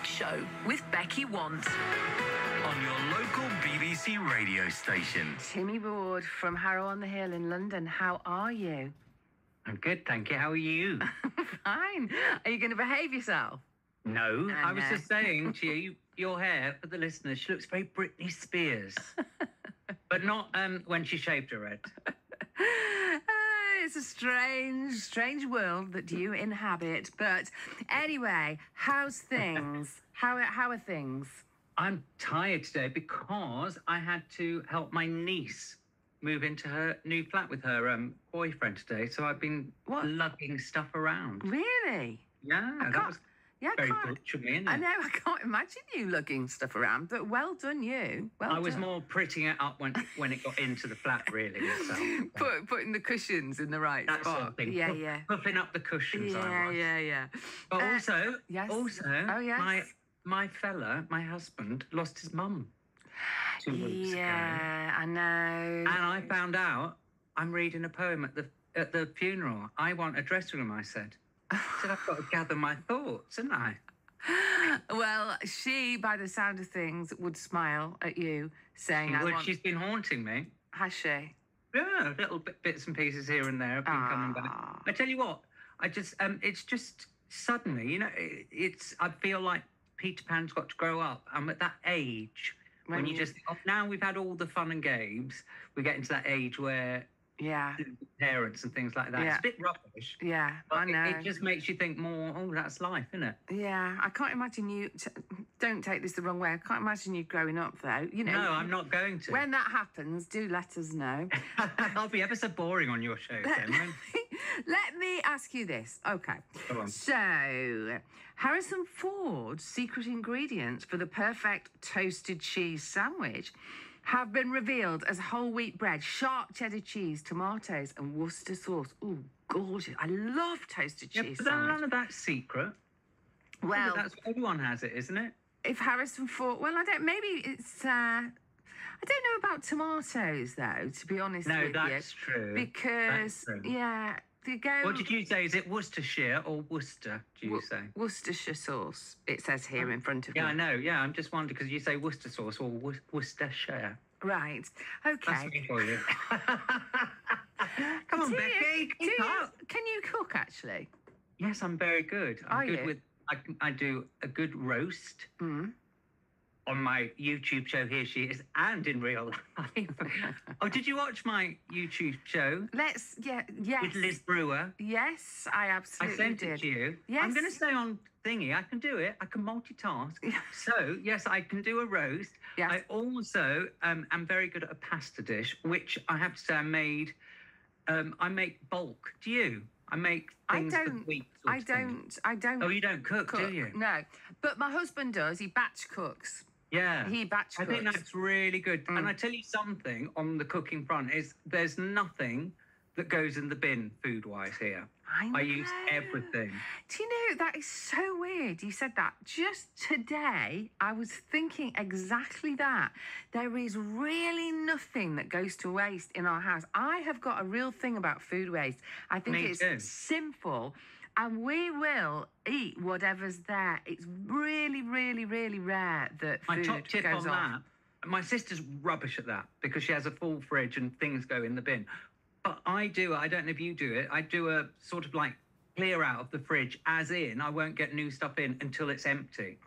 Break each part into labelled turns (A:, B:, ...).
A: Week show with Becky Want on your local BBC radio station.
B: Timmy Ward from Harrow-on-the-Hill in London. How are you?
C: I'm good, thank you. How are you?
B: Fine. Are you going to behave yourself?
C: No, I was just saying to you, your hair, for the listeners, she looks very Britney Spears. But not when she shaved her head.
B: It's a strange world that you inhabit. But anyway, how's things? How are things?
C: I'm tired today because I had to help my niece move into her new flat with her boyfriend today. So I've been lugging stuff around.
B: Really?
C: Yeah, that was very butch of me, isn't it?
B: I know, I can't imagine you lugging stuff around, but well done you. Well
C: I was
B: done.
C: more prettying it up when it got into the flat, really. So.
B: Putting the cushions in the right
C: That
B: spot.
C: sort of thing.
B: Yeah.
C: Puffing up the cushions, I was.
B: Yeah.
C: But also,
B: yes.
C: my fella, my husband, lost his mum 2 weeks ago.
B: Yeah, I know.
C: And I found out I'm reading a poem at the funeral. I want a dressing room, I said. I said, I've got to gather my thoughts, haven't I?
B: Well, she, by the sound of things, would smile at you, saying,
C: She's been haunting me.
B: Has she?
C: Yeah, little bits and pieces here and there have been coming back. I tell you what, it's just suddenly, I feel like Peter Pan's got to grow up. I'm at that age when you just, now we've had all the fun and games, we get into that age where parents and things like that.
B: Yeah.
C: It's a bit rubbish.
B: Yeah,
C: but
B: I know.
C: It just makes you think more, that's life, isn't it?
B: Yeah, I can't imagine you, don't take this the wrong way, I can't imagine you growing up though.
C: No, I'm not going to.
B: When that happens, do let us know.
C: I'll be ever so boring on your show then.
B: Let me ask you this. Okay.
C: Go on.
B: So, Harrison Ford's secret ingredients for the perfect toasted cheese sandwich have been revealed as whole wheat bread, sharp cheddar cheese, tomatoes, and Worcester sauce. Ooh, gorgeous. I love toasted cheese
C: but
B: sandwich.
C: none of that's secret.
B: Well,
C: that's everyone has it, isn't it?
B: If Harrison Ford, maybe it's, I don't know about tomatoes though, to be honest with you.
C: No, that's true.
B: Because, they go...
C: What did you say? Is it Worcestershire or Worcester, do you say?
B: Worcestershire sauce, it says here in front of me.
C: Yeah, I know. Yeah, I'm just wondering because you say Worcester sauce or Worcestershire.
B: Right. Okay.
C: That's me for you. Come on, Becky.
B: Can you cook, actually?
C: Yes, I'm very good. I'm good with... I do a good roast. On my YouTube show, Here She Is, and in real life. Oh, did you watch my YouTube show?
B: Yes.
C: With Liz Brewer?
B: Yes, I absolutely
C: did. I sent
B: did.
C: it to you.
B: Yes.
C: I'm going to stay on thingy. I can do it. I can multitask. So, yes, I can do a roast.
B: Yes.
C: I also am very good at a pasta dish, which I have to say I make bulk. Do you? I make things for weeks.
B: I don't.
C: Oh, you don't cook, do you?
B: No, but my husband does. He batch cooks.
C: Yeah.
B: He batch cooks.
C: I think that's really good. And I tell you something on the cooking front is there's nothing that goes in the bin food-wise here. I use everything.
B: Do you know, that is so weird you said that. Just today, I was thinking exactly that. There is really nothing that goes to waste in our house. I have got a real thing about food waste. I think it's sinful. And we will eat whatever's there. It's really, really, really rare that food goes off.
C: My top tip on that, my sister's rubbish at that because she has a full fridge and things go in the bin. But I don't know if you do it, I do a sort of like clear out of the fridge, as in I won't get new stuff in until it's empty.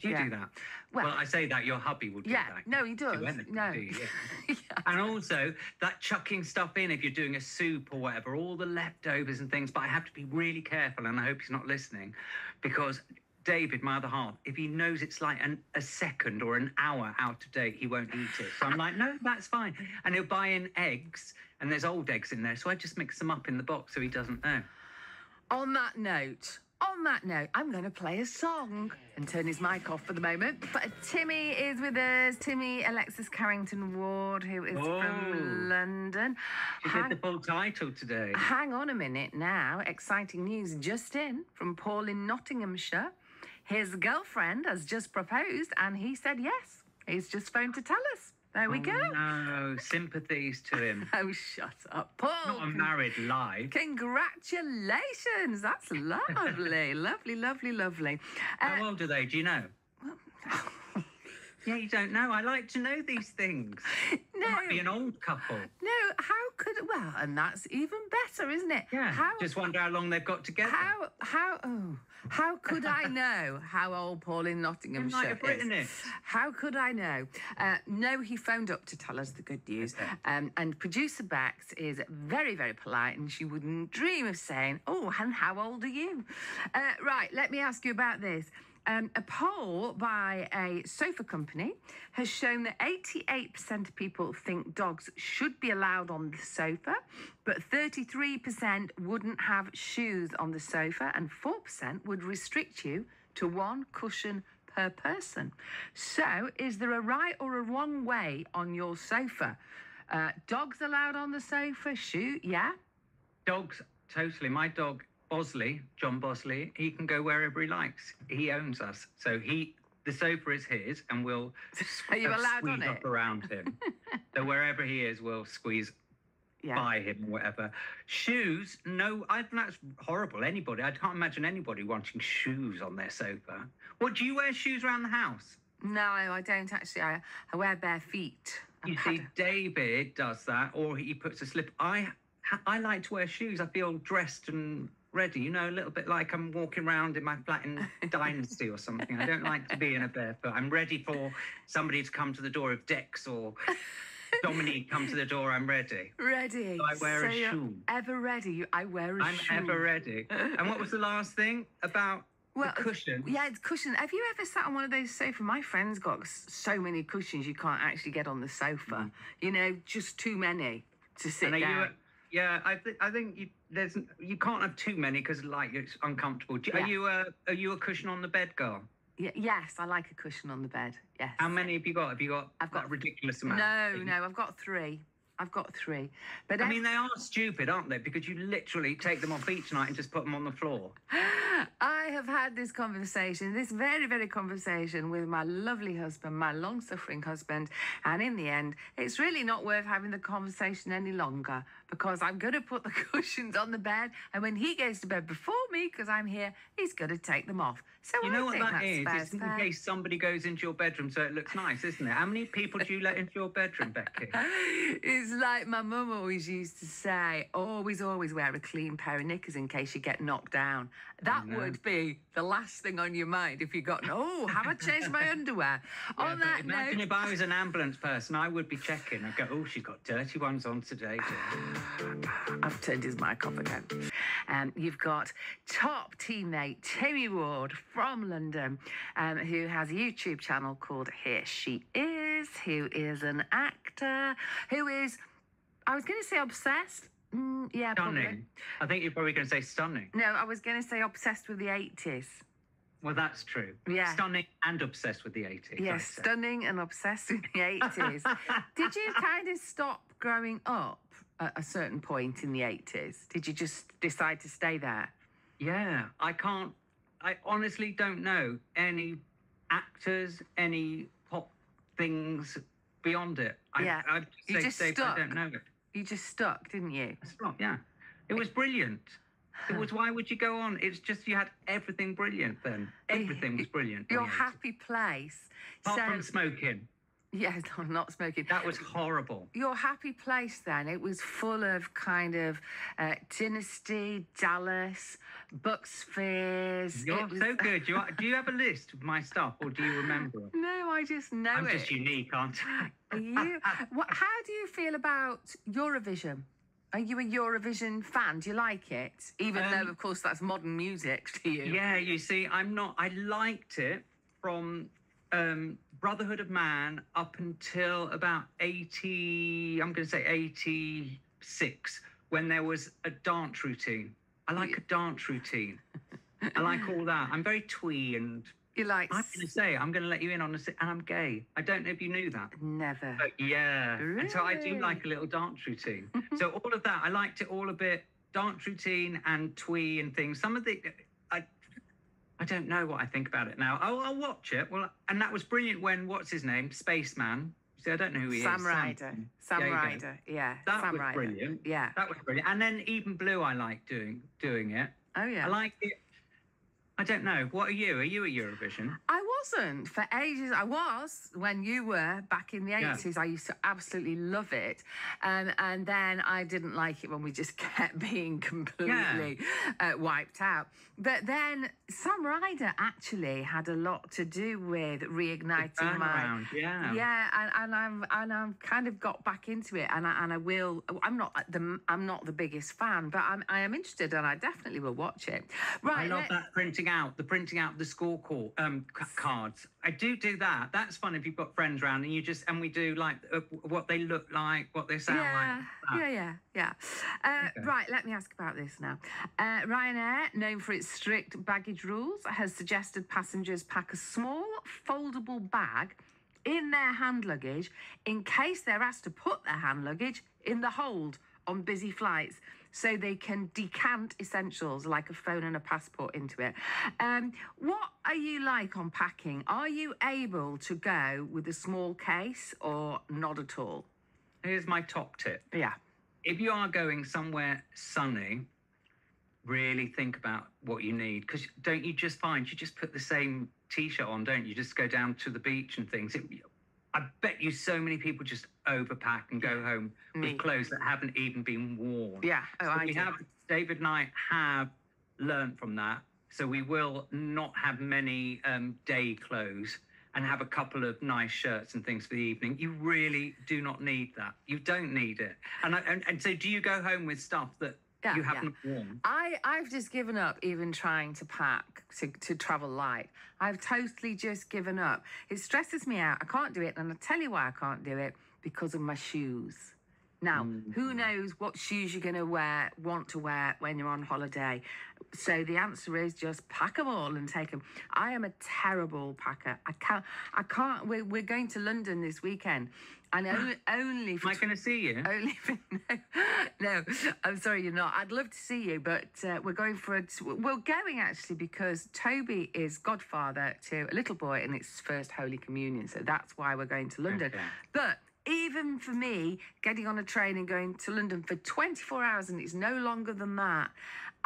C: Do you do that? Well, I say that your hubby will do that.
B: No, he does.
C: No. Do you? And also that chucking stuff in if you're doing a soup or whatever, all the leftovers and things. But I have to be really careful, and I hope he's not listening, because David, my other half, if he knows it's like a second or an hour out of date, he won't eat it. So I'm like, no, that's fine. And he'll buy in eggs, and there's old eggs in there, so I just mix them up in the box so he doesn't know.
B: On that note, I'm going to play a song and turn his mic off for the moment. But Timmy is with us. Timmy Alexis Carrington Ward, who is from London.
C: She did the full title today.
B: Hang on a minute now. Exciting news just in from Paul in Nottinghamshire. His girlfriend has just proposed and he said yes. He's just phoned to tell us. There we go.
C: No, sympathies to him.
B: Oh, shut up, Paul.
C: Not a married life.
B: Congratulations. That's lovely. Lovely, lovely, lovely.
C: How old are they? Do you know? Yeah, you don't know. I like to know these things.
B: No.
C: It might be an old couple.
B: No, well, and that's even better, isn't it?
C: Yeah. Just wonder how long they've got together.
B: How could I know how old Paul in Nottinghamshire
C: might have written
B: is?
C: it.
B: How could I know? No, he phoned up to tell us the good news.
C: Okay.
B: And producer Bex is very, very polite, and she wouldn't dream of saying, "Oh, and how old are you?" Right, let me ask you about this. A poll by a sofa company has shown that 88% of people think dogs should be allowed on the sofa, but 33% wouldn't have shoes on the sofa, and 4% would restrict you to one cushion per person. So, is there a right or a wrong way on your sofa? Dogs allowed on the sofa? Shoe? Yeah?
C: Dogs, totally. My dog, Bosley, John Bosley, he can go wherever he likes. He owns us. So the sofa is his, and we'll
B: Are you allowed
C: squeeze
B: on it?
C: up around him. So wherever he is, we'll squeeze by him or whatever. Shoes, no, I think that's horrible. I can't imagine anybody wanting shoes on their sofa. What, do you wear shoes around the house?
B: No, I don't actually. I wear bare feet.
C: You see, David does that, or he puts a slip. I like to wear shoes. I feel dressed and ready, you know, a little bit like I'm walking around in my flat in Dynasty or something. I don't like to be in a barefoot. I'm ready for somebody to come to the door of Dex or Dominique come to the door. I'm ready.
B: Ready.
C: So I wear a shoe.
B: Ever ready? I wear a shoe.
C: I'm ever ready. And what was the last thing about the cushion?
B: Yeah, it's cushion. Have you ever sat on one of those sofas? My friend's got so many cushions you can't actually get on the sofa. You know, just too many to sit down.
C: Yeah, I think you can't have too many because it's uncomfortable. Are you a cushion on the bed girl?
B: Yes, I like a cushion on the bed. Yes.
C: How many have you got? I've got a ridiculous amount.
B: No, I've got three. But
C: I mean, they are stupid, aren't they? Because you literally take them off each night and just put them on the floor.
B: I have had this very, very conversation with my lovely husband, my long-suffering husband, and in the end, it's really not worth having the conversation any longer because I'm going to put the cushions on the bed, and when he goes to bed before me, because I'm here, he's going to take them off. So
C: you know what that is? It's in case somebody goes into your bedroom so it looks nice, isn't it? How many people do you let into your bedroom, Becky?
B: It's like my mum always used to say, always wear a clean pair of knickers in case you get knocked down. That would be the last thing on your mind if you got, have I changed my underwear? On that
C: imagine
B: note,
C: if I was an ambulance person, I would be checking. I'd go, she's got dirty ones on today.
B: I've turned his mic off again. You've got top teammate Timmy Ward from London, who has a YouTube channel called Here She Is, who is an actor, who is, I was going to say obsessed. Yeah,
C: stunning.
B: Probably.
C: I think you're probably going to say stunning.
B: No, I was going to say obsessed with the 80s.
C: Well, that's true.
B: Yeah.
C: Stunning and obsessed with the 80s.
B: Yes, stunning and obsessed with the 80s. Did you kind of stop growing up at a certain point in the 80s? Did you just decide to stay there?
C: Yeah, I honestly don't know any actors, any pop things beyond it.
B: You just stuck.
C: I don't know it.
B: You just stuck, didn't you?
C: Stop, yeah. It was brilliant. It was, why would you go on? It's just you had everything brilliant then. Everything was brilliant.
B: Your happy place.
C: Apart from smoking.
B: Yes, no, not smoking.
C: That was horrible.
B: Your happy place then, it was full of kind of Dynasty, Dallas, Bucks Fizz.
C: You're so good. Do you have a list of my stuff or do you remember it?
B: No, I just know
C: I'm just unique, aren't I?
B: How do you feel about Eurovision? Are you a Eurovision fan? Do you like it? Even though, of course, that's modern music to you.
C: Yeah, you see, I'm not. I liked it from Brotherhood of Man up until about 80, I'm going to say 86, when there was a dance routine. I like a dance routine. I like all that. I'm very twee and...
B: You like...
C: I'm going to let you in on and I'm gay. I don't know if you knew that.
B: Never.
C: But yeah.
B: Really?
C: And so I do like a little dance routine. So all of that, I liked it all a bit. Dance routine and twee and things. Some of the... I don't know what I think about it now. I'll watch it. Well, and that was brilliant when, what's his name? Spaceman. See, I don't know who he
B: Sam
C: is.
B: Ryder. Sam
C: There you go.
B: Ryder. Yeah.
C: That
B: Sam
C: was
B: Ryder.
C: brilliant.
B: Yeah.
C: That was brilliant. And then Even Blue, I like doing it.
B: Oh yeah.
C: I like it. I don't know. What are you? Are you a Eurovision?
B: I wasn't for ages. I was when you were back in the
C: Yeah.
B: 80s. I used to absolutely love it. And then I didn't like it when we just kept being completely wiped out. But then Sam Ryder actually had a lot to do with reigniting my...
C: Turnaround, yeah.
B: Yeah, and I've kind of got back into it, and I will. I'm not the biggest fan, but I am interested, and I definitely will watch it. Right,
C: I love that printing out the score cards. I do that. That's fun if you've got friends around and we do like what they look like, what they sound like.
B: Yeah.
C: Okay.
B: Right, let me ask about this now. Ryanair, known for its strict baggage rules, has suggested passengers pack a small foldable bag in their hand luggage in case they're asked to put their hand luggage in the hold on busy flights, so they can decant essentials like a phone and a passport into it. What are you like on packing? Are you able to go with a small case or not at all?
C: Here's my top tip.
B: Yeah.
C: If you are going somewhere sunny, really think about what you need. Because don't you just find you just put the same T-shirt on, don't you? Just go down to the beach and things. I bet you so many people just overpack and go home with clothes that haven't even been worn.
B: Yeah. Oh,
C: So David and I have learned from that. So we will not have many day clothes and have a couple of nice shirts and things for the evening. You really do not need that. You don't need it. And so do you go home with stuff that you haven't worn?
B: I've just given up even trying to pack to travel light. I've totally just given up. It stresses me out. I can't do it, and I'll tell you why I can't do it, because of my shoes. Now, who knows what shoes you're going to want to wear when you're on holiday. So the answer is just pack them all and take them. I am a terrible packer. I can't. We're going to London this weekend. And only for...
C: Am I going to see you?
B: Only for... No, I'm sorry you're not. I'd love to see you, but we're going we're going actually because Toby is godfather to a little boy in its first Holy Communion. So that's why we're going to London.
C: Okay.
B: But even for me, getting on a train and going to London for 24 hours, and it's no longer than that,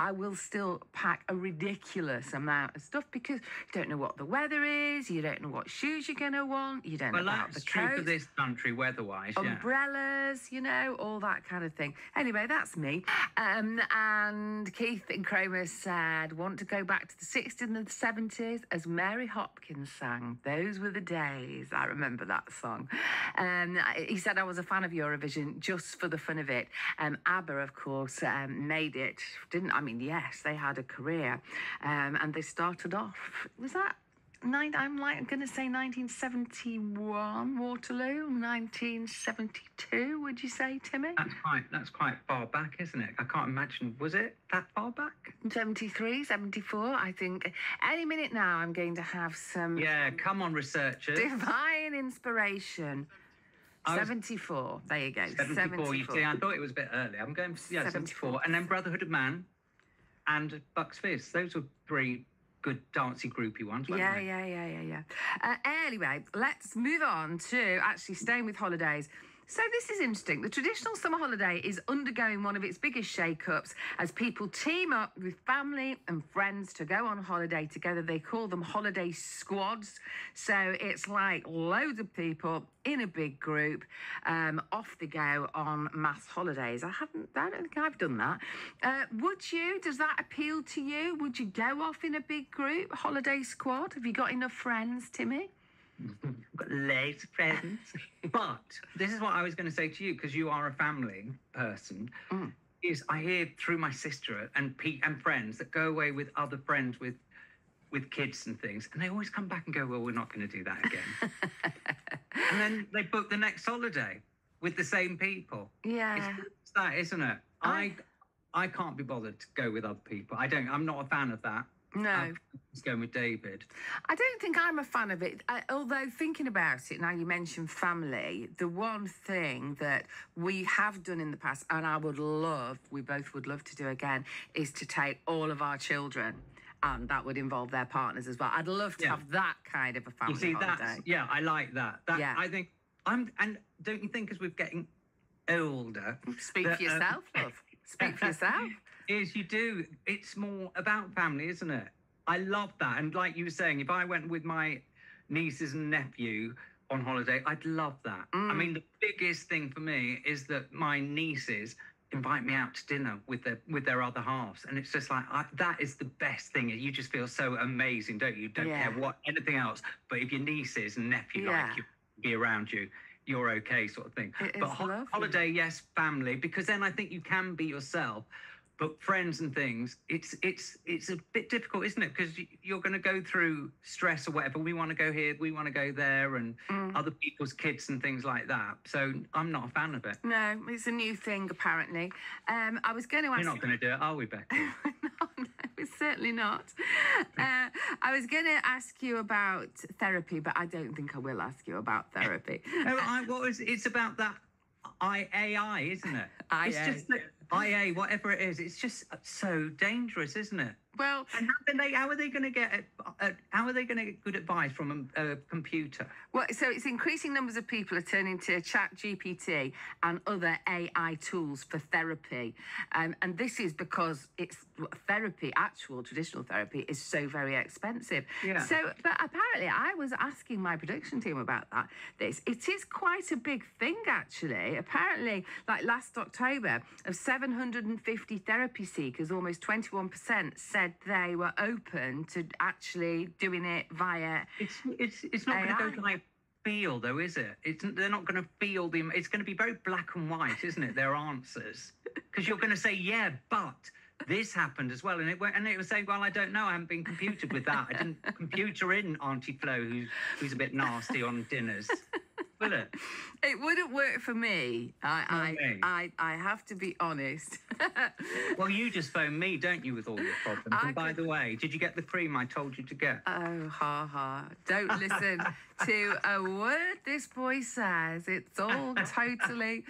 B: I will still pack a ridiculous amount of stuff because you don't know what the weather is, you don't know what shoes you're going to want, you don't know about the
C: true for
B: coat,
C: this country weather-wise, yeah.
B: umbrellas, all that kind of thing. Anyway, that's me. And Keith and Kramer said, want to go back to the 60s and the 70s as Mary Hopkins sang. Those were the days. I remember that song. He said I was a fan of Eurovision just for the fun of it. ABBA, of course, made it, didn't I? Mean, yes, they had a career, and they started off. Was that I'm going to say 1971 Waterloo, 1972. Would you say, Timmy?
C: That's quite far back, isn't it? I can't imagine. Was it that far back?
B: 73, 74. I think any minute now I'm going to have some.
C: Yeah, come on, researchers.
B: Divine inspiration. 74. There you go.
C: 74. You see, I thought it was a bit early. I'm going. Yeah, 74. And then Brotherhood of Man and Bucks Fizz. Those were three good dancey groupie ones, weren't they?
B: Yeah. Anyway, let's move on to actually staying with holidays. So this is interesting. The traditional summer holiday is undergoing one of its biggest shake-ups as people team up with family and friends to go on holiday together. They call them holiday squads. So it's like loads of people in a big group off they go on mass holidays. I don't think I've done that. Would you? Does that appeal to you? Would you go off in a big group, holiday squad? Have you got enough friends, Timmy?
C: I've got loads of friends. But this is what I was going to say to you, because you are a family person, is I hear through my sister and friends that go away with other friends with kids and things, and they always come back and go, well, we're not going to do that again. And then they book the next holiday with the same people.
B: Yeah.
C: It's that, isn't it? I can't be bothered to go with other people. I'm not a fan of that.
B: No.
C: It's going with David.
B: I don't think I'm a fan of it. Although thinking about it, now you mentioned family, the one thing that we have done in the past, and we both would love to do again, is to take all of our children. And that would involve their partners as well. I'd love to have that kind of a family holiday.
C: I like that. I think And don't you think as we're getting older,
B: Speak
C: that,
B: for yourself, love. Speak for yourself.
C: is you do. It's more about family, isn't it? I love that. And like you were saying, if I went with my nieces and nephew on holiday, I'd love that. I mean, the biggest thing for me is that my nieces invite me out to dinner with their other halves, and it's just like that is the best thing. You just feel so amazing, don't you? You don't care what anything else, but if your nieces and nephew like you, be around you, you're okay, sort of thing.
B: It
C: But
B: is lovely.
C: holiday, yes, family, because then I think you can be yourself. But friends and things, it's a bit difficult, isn't it? Because you're going to go through stress or whatever. We want to go here, we want to go there, and other people's kids and things like that. So I'm not a fan of it.
B: No, it's a new thing, apparently. I was going to ask...
C: We're not going to do it, are we, Becky?
B: No, it's certainly not. I was going to ask you about therapy, but I don't think I will ask you about therapy.
C: It's about that AI, isn't it?
B: IA.
C: It's just that IA, whatever it is, it's just so dangerous, isn't it?
B: Well,
C: And how are they going to get good advice from a computer?
B: well, so it's increasing numbers of people are turning to ChatGPT and other AI tools for therapy. And this is because therapy, actual traditional therapy, is so very expensive.
C: Yeah.
B: So, but apparently I was asking my production team about this. It is quite a big thing, actually. Apparently, like last October, of 750 therapy seekers, almost 21% said they were open to actually doing it via
C: It's not going to go like feel though, is it? They're not going to feel the. It's going to be very black and white, isn't it? Their answers, because you're going to say yeah, but this happened as well, and it was saying, well, I don't know, I haven't been computered with that. I didn't computer in Auntie Flo, who's a bit nasty on dinners. Will it?
B: It wouldn't work for me. I have to be honest.
C: Well, you just phone me, don't you, with all your problems? And by the way, did you get the cream I told you to get?
B: Oh, ha ha. Don't listen to a word this boy says. It's all totally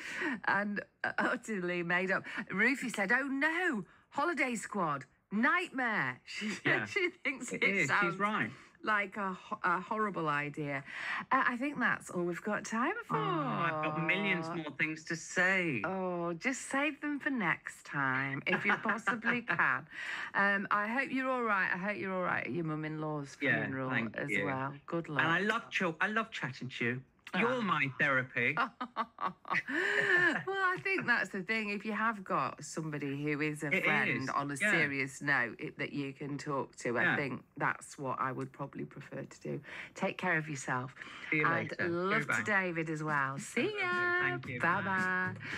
B: and utterly made up. Ruthie said, oh no, Holiday Squad, nightmare. She thinks it
C: is.
B: sounds
C: She's right.
B: like a horrible idea. I think that's all we've got time for.
C: Oh, I've got millions more things to say.
B: Oh, just save them for next time, if you possibly can. I hope you're all right. I hope you're all right at your mum-in-law's funeral as well. Good luck.
C: And I love chatting to you. You're my therapy.
B: Well, I think that's the thing. If you have got somebody who is a friend on a serious note that you can talk to, I think that's what I would probably prefer to do. Take care of yourself.
C: See you later.
B: And love to David as well. See ya.
C: Thank you.
B: Bye-bye.